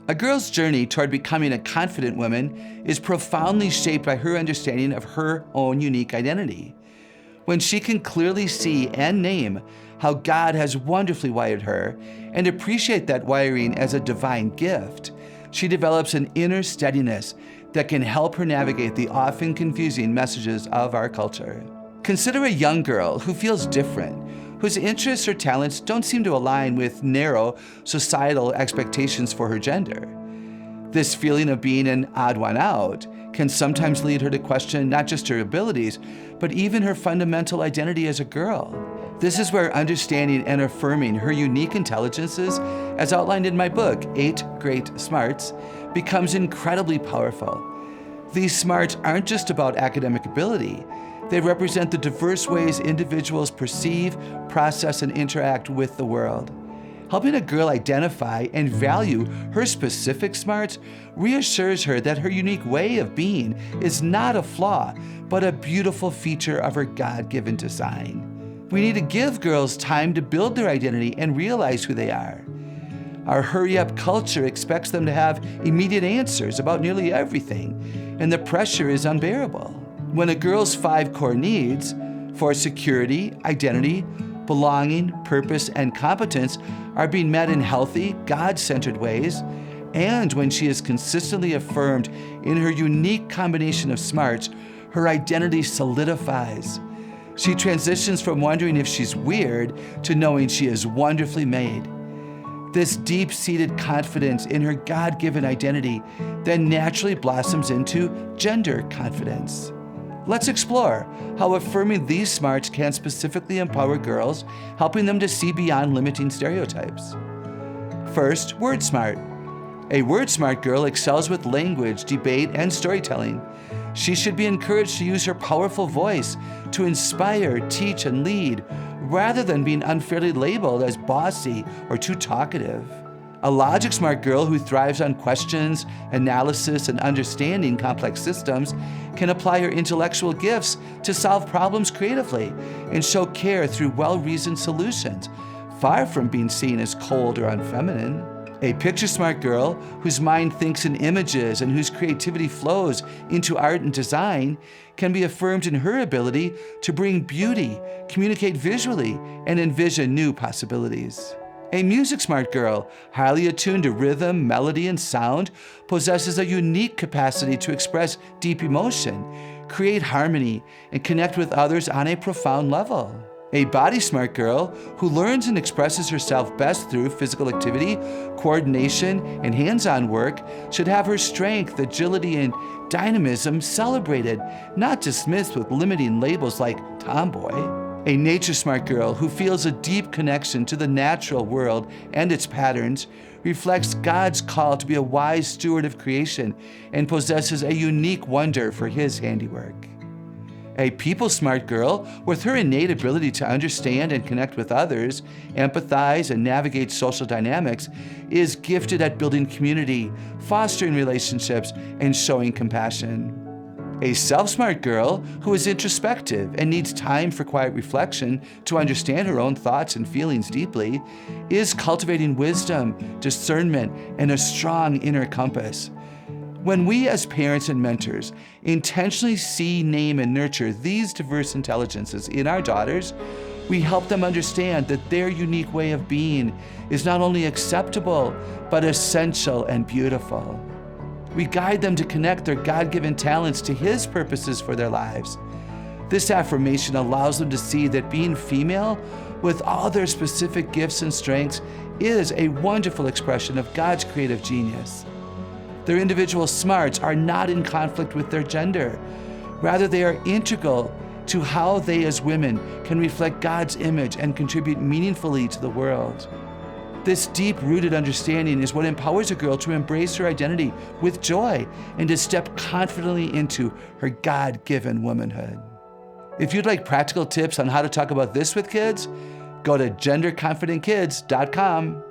A girl's journey toward becoming a confident woman is profoundly shaped by her understanding of her own unique identity. When she can clearly see and name how God has wonderfully wired her and appreciate that wiring as a divine gift, she develops an inner steadiness that can help her navigate the often confusing messages of our culture. Consider a young girl who feels different, whose interests or talents don't seem to align with narrow societal expectations for her gender. This feeling of being an odd one out can sometimes lead her to question not just her abilities, but even her fundamental identity as a girl. This is where understanding and affirming her unique intelligences, as outlined in my book, 8 Great Smarts, becomes incredibly powerful. These smarts aren't just about academic ability. They represent the diverse ways individuals perceive, process, and interact with the world. Helping a girl identify and value her specific smarts reassures her that her unique way of being is not a flaw, but a beautiful feature of her God-given design. We need to give girls time to build their identity and realize who they are. Our hurry-up culture expects them to have immediate answers about nearly everything, and the pressure is unbearable. When a girl's 5 core needs for security, identity, belonging, purpose, and competence are being met in healthy, God-centered ways, and when she is consistently affirmed in her unique combination of smarts, her identity solidifies. She transitions from wondering if she's weird to knowing she is wonderfully made. This deep-seated confidence in her God-given identity then naturally blossoms into gender confidence. Let's explore how affirming these smarts can specifically empower girls, helping them to see beyond limiting stereotypes. First, word smart. A word smart girl excels with language, debate, and storytelling. She should be encouraged to use her powerful voice to inspire, teach, and lead, rather than being unfairly labeled as bossy or too talkative. A logic-smart girl who thrives on questions, analysis, and understanding complex systems can apply her intellectual gifts to solve problems creatively and show care through well-reasoned solutions, far from being seen as cold or unfeminine. A picture-smart girl whose mind thinks in images and whose creativity flows into art and design can be affirmed in her ability to bring beauty, communicate visually, and envision new possibilities. A music-smart girl, highly attuned to rhythm, melody, and sound, possesses a unique capacity to express deep emotion, create harmony, and connect with others on a profound level. A body-smart girl who learns and expresses herself best through physical activity, coordination, and hands-on work should have her strength, agility, and dynamism celebrated, not dismissed with limiting labels like tomboy. A nature-smart girl who feels a deep connection to the natural world and its patterns reflects God's call to be a wise steward of creation and possesses a unique wonder for His handiwork. A people-smart girl, with her innate ability to understand and connect with others, empathize, and navigate social dynamics, is gifted at building community, fostering relationships, and showing compassion. A self-smart girl who is introspective and needs time for quiet reflection to understand her own thoughts and feelings deeply is cultivating wisdom, discernment, and a strong inner compass. When we as parents and mentors intentionally see, name, and nurture these diverse intelligences in our daughters, we help them understand that their unique way of being is not only acceptable, but essential and beautiful. We guide them to connect their God-given talents to His purposes for their lives. This affirmation allows them to see that being female, with all their specific gifts and strengths, is a wonderful expression of God's creative genius. Their individual smarts are not in conflict with their gender. Rather, they are integral to how they as women can reflect God's image and contribute meaningfully to the world. This deep-rooted understanding is what empowers a girl to embrace her identity with joy and to step confidently into her God-given womanhood. If you'd like practical tips on how to talk about this with kids, go to genderconfidentkids.com.